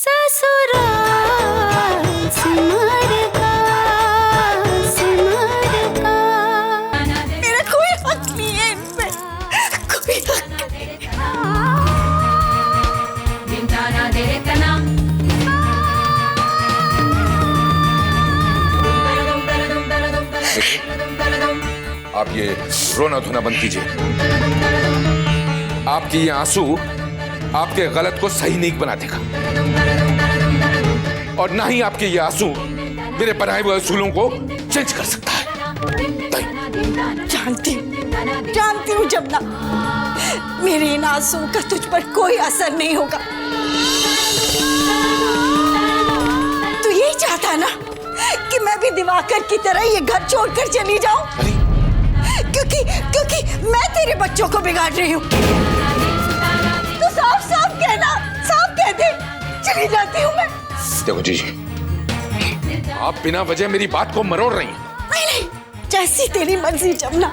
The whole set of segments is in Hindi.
ससुराल सिमर का मेरा कोई हक नहीं है इन पे, कोई हक आप ये रोना धोना बंद कीजिए। आपकी ये आंसू आपके गलत को सही नहीं बना देगा, और ना ही आपके ये आंसू मेरे बनाए हुए असूलों को चेंज कर सकता है। जानती हूँ जमुना, मेरे इन आंसुओं का तुझ पर कोई असर नहीं होगा। तू यही चाहता ना कि मैं भी दिवाकर की तरह ये घर छोड़कर चली जाऊं, क्योंकि मैं तेरे बच्चों को बिगाड़ रही हूँ। तो साफ साफ कहना, साफ कह दे, चली जाती हूँ मैं। देखो जीजी, आप बिना वजह मेरी बात को मरोड़ रही हैं। नहीं, जैसी तेरी मर्जी जमुना।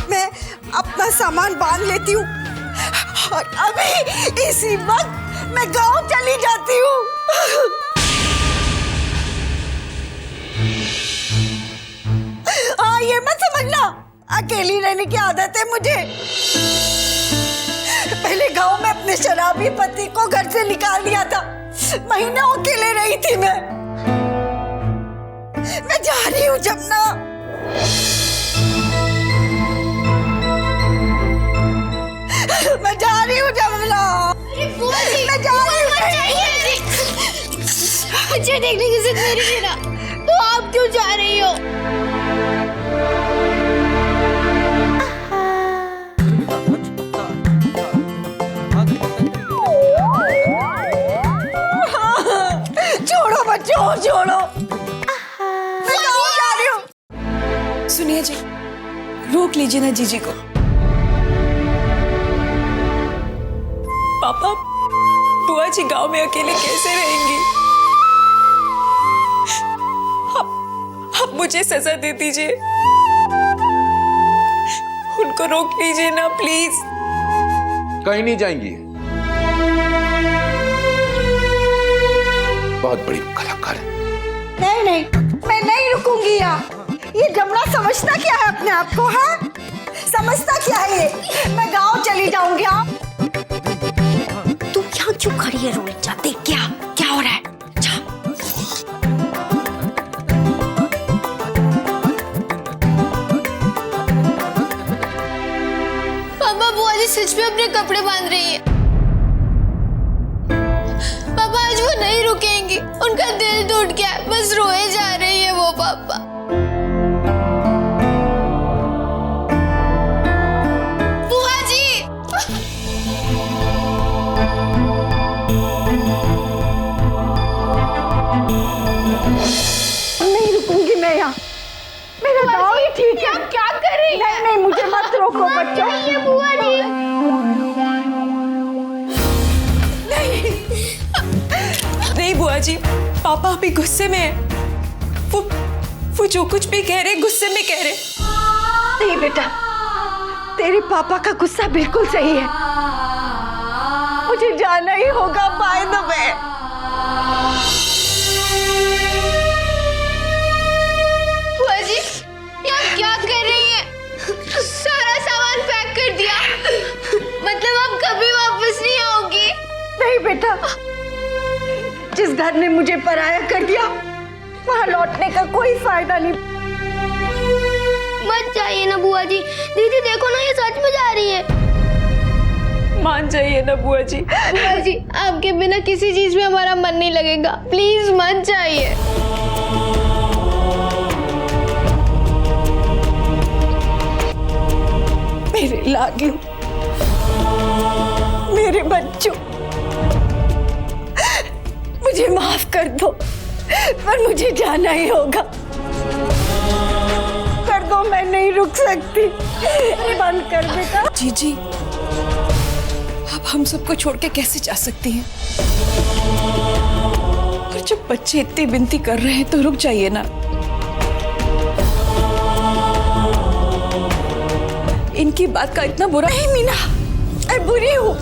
मैं अपना सामान बांध लेती हूँ और अभी इसी वक्त मैं गांव चली जाती हूँ। हाँ, ये मत समझना अकेली रहने की आदत है मुझे। पहले गांव में अपने शराबी पति को घर से निकाल दिया था, महीनों अकेले रही थी मैं जा रही हूँ जमुना। मैं जा रही हूँ जमुना। मैं जा रही हूँ। मुझे देखने की जिद मेरी थी ना, तो आप क्यों जा रही हो? छोड़ो बच्चों, छोड़ो। मैं गाँव जा रही हूँ। सुनिए जी, रोक लीजिए ना जीजी को। पापा, बुआ जी गांव में अकेले कैसे रहेंगी? आप मुझे सजा दे दीजिए, उनको रोक लीजिए ना प्लीज। कहीं नहीं जाएंगी, बहुत बड़ी कलाकार है। नहीं, मैं नहीं रुकूंगी यहाँ। ये जमुना समझता क्या है अपने आप को? हाँ, समझता क्या है ये? मैं गांव चली जाऊंगी। तू यहाँ क्यों खड़ी है? रोल जाते क्या हो रहा है? पापा, बुआ जी सच में अपने कपड़े बांध रही है। पापा आज वो नहीं रुकेंगी, उनका दिल टूट गया, बस रोए जा रही है वो। पापा बुआ जी, नहीं रुकूंगी मैं यहाँ। मेरा गाँव ही ठीक है। क्या कर रही है? नहीं, मुझे मत रोको बच्चों। ये बुआ जी, नहीं बुआ जी, पापा अभी गुस्से में है। वो जो कुछ भी कह रहे गुस्से में कह रहे। नहीं बेटा, तेरे पापा का गुस्सा बिल्कुल सही है। मुझे जाना ही होगा बाय द वे। बुआ जी, आप क्या कर रही हैं? सारा सामान पैक कर दिया, मतलब आप कभी वापस नहीं आओगी? नहीं बेटा, जिस घर ने मुझे पराया कर दिया, वहाँ लौटने का कोई फायदा नहीं। मत जाइए ना बुआ जी। दीदी देखो ना, ये सच में जा रही है। मान जाइए ना बुआ जी। बुआ जी, आपके बिना किसी चीज में हमारा मन नहीं लगेगा, प्लीज मत जाइए। मेरे लाडलू, मेरे बच्चों, मुझे माफ कर दो, पर मुझे जाना ही होगा। कर दो, मैं नहीं रुक सकती। बंद कर बेटा। जीजी, अब हम सबको छोड़ के कैसे जा सकती हैं? और जब बच्चे इतनी विनती कर रहे हैं तो रुक जाइए ना। इनकी बात का इतना बुरा नहीं मीना, मैं बुरी हूँ।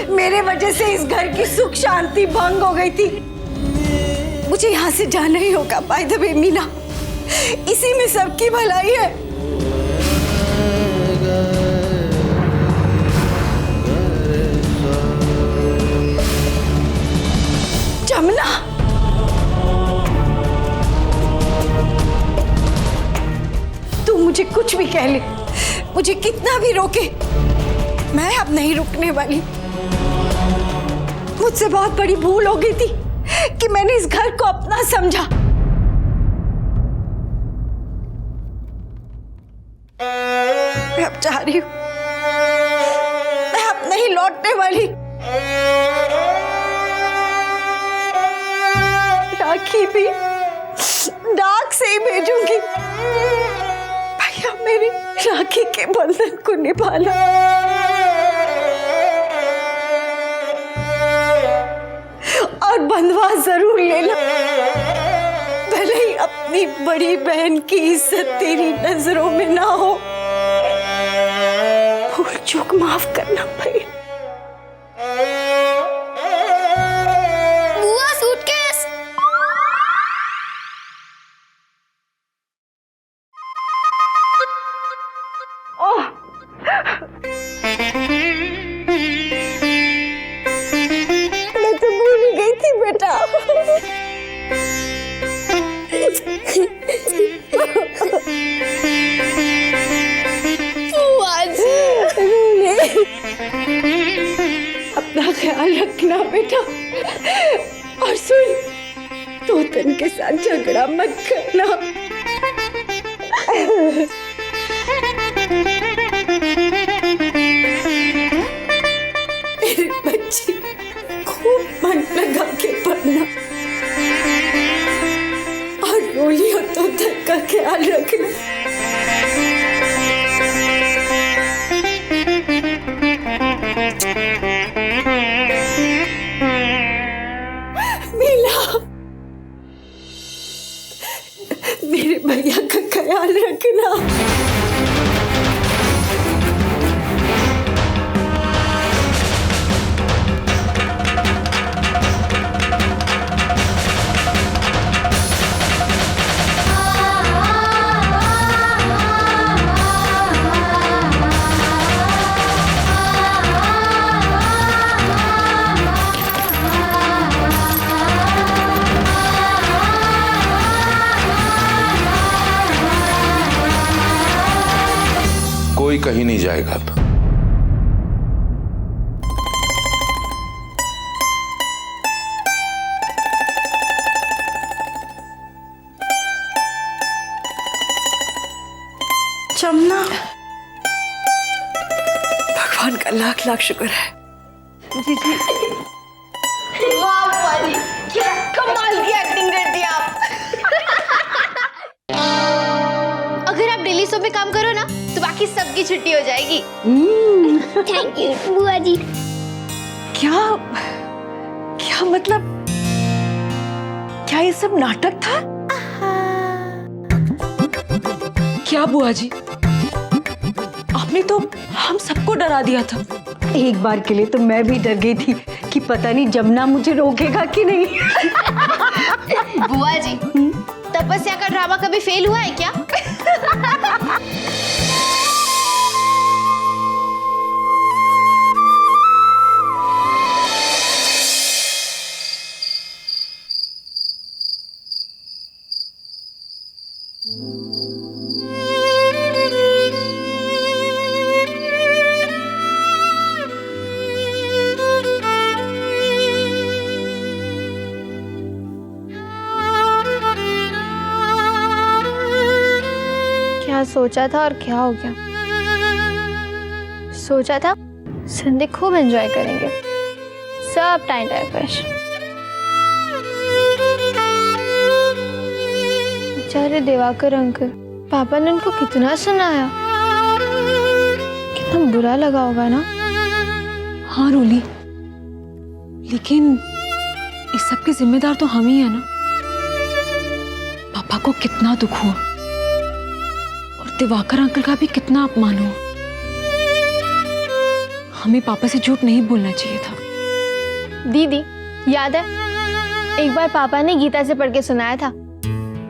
मेरे मेरे वजह से इस घर की सुख शांति भंग हो गई थी। मुझे यहाँ से जाना ही होगा। बाय द वे मीना, इसी में सबकी भलाई है। जमुना, तू मुझे कुछ भी कह ले, मुझे कितना भी रोके, मैं अब नहीं रुकने वाली। मुझसे बहुत बड़ी भूल हो गई थी कि मैंने इस घर को अपना समझा। मैं अब जा रही हूं, मैं अब नहीं लौटने वाली। राखी भी डाक से ही भेजूंगी। भैया मेरी राखी के बंधन को निभाना। और बंधवा जरूर लेना, भले ही अपनी बड़ी बहन की इज्जत तेरी नजरों में ना हो। भूल चूक माफ करना भैया। बुआ सूटकेस। ओह, मैं तो भूल ही गई थी बेटा। बुआ जी, अपना ख्याल रखना बेटा। और सुन, तोतन के साथ झगड़ा मत करना। मेरी बच्ची, खूब मन लगा के पढ़ना और रोली और तोतन का ख्याल रखना। मीला, मेरे भैया का ख्याल रखना। कोई कहीं नहीं जाएगा अब। जमुना, भगवान का लाख लाख शुक्र है। जी जी, वाह बुआ जी, क्या कमाल की एक्टिंग कर दी आप। अगर आप डेली शो पे काम करो ना तो बाकी सबकी छुट्टी हो जाएगी। थैंक यू बुआ जी। क्या क्या मतलब, क्या ये सब नाटक था? क्या बुआ जी, आपने तो हम सबको डरा दिया था। एक बार के लिए तो मैं भी डर गई थी कि पता नहीं जमुना मुझे रोकेगा कि नहीं। बुआ जी, तपस्या का ड्रामा कभी फेल हुआ है क्या? क्या सोचा था और क्या हो गया? सोचा था संडे खूब एंजॉय करेंगे, सब टाइम फ्रेश। बेचारे दिवाकर अंकल, पापा ने उनको कितना सुनाया, कितना बुरा लगा होगा ना। हाँ रोली, लेकिन इस सब के जिम्मेदार तो हम ही है ना। पापा को कितना दुख हुआ और दिवाकर अंकल का भी कितना अपमान हुआ। हमें पापा से झूठ नहीं बोलना चाहिए था। दीदी याद है एक बार पापा ने गीता से पढ़ के सुनाया था,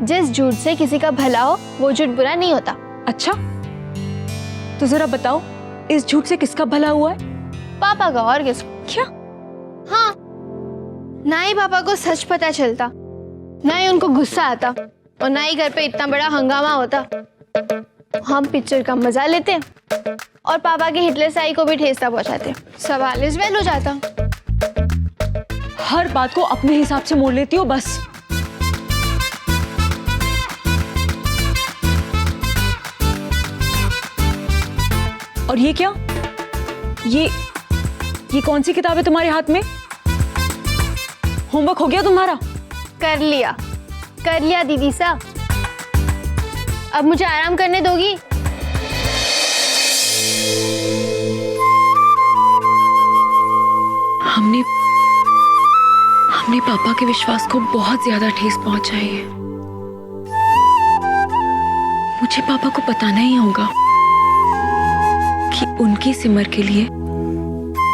जिस झूठ से किसी का भला हो वो झूठ बुरा नहीं होता। अच्छा, तो जरा बताओ इस झूठ से किसका भला हुआ है? पापा का, और किस? क्या? हाँ, ना ही पापा को सच पता चलता, ना ही उनको गुस्सा आता, और ना ही घर पे इतना बड़ा हंगामा होता। हम पिक्चर का मजा लेते और पापा के हिटलर साई को भी ठेस ना पहुंचाते, सवाल इस वेल हो जाता। हर बात को अपने हिसाब से मोड़ लेती हो बस। और ये क्या? ये कौन सी किताब है तुम्हारे हाथ में? होमवर्क हो गया तुम्हारा? कर लिया दीदी साहब। अब मुझे आराम करने दोगी? हमने पापा के विश्वास को बहुत ज्यादा ठेस पहुंचाई है। मुझे पापा को बताना ही होगा कि उनकी सिमर के लिए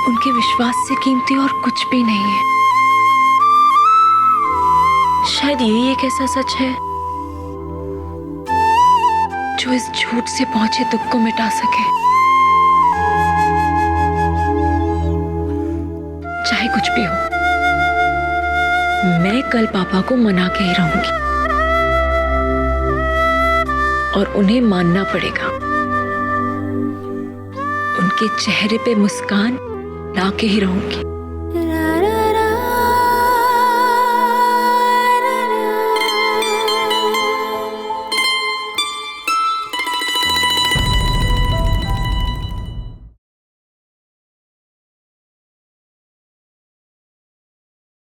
उनके विश्वास से कीमती और कुछ भी नहीं है। शायद यही एक ऐसा सच है जो इस झूठ से पहुंचे दुख को मिटा सके। चाहे कुछ भी हो, मैं कल पापा को मना के ही रहूंगी और उन्हें मानना पड़ेगा। उनके चेहरे पे मुस्कान ला के ही रहूंगी।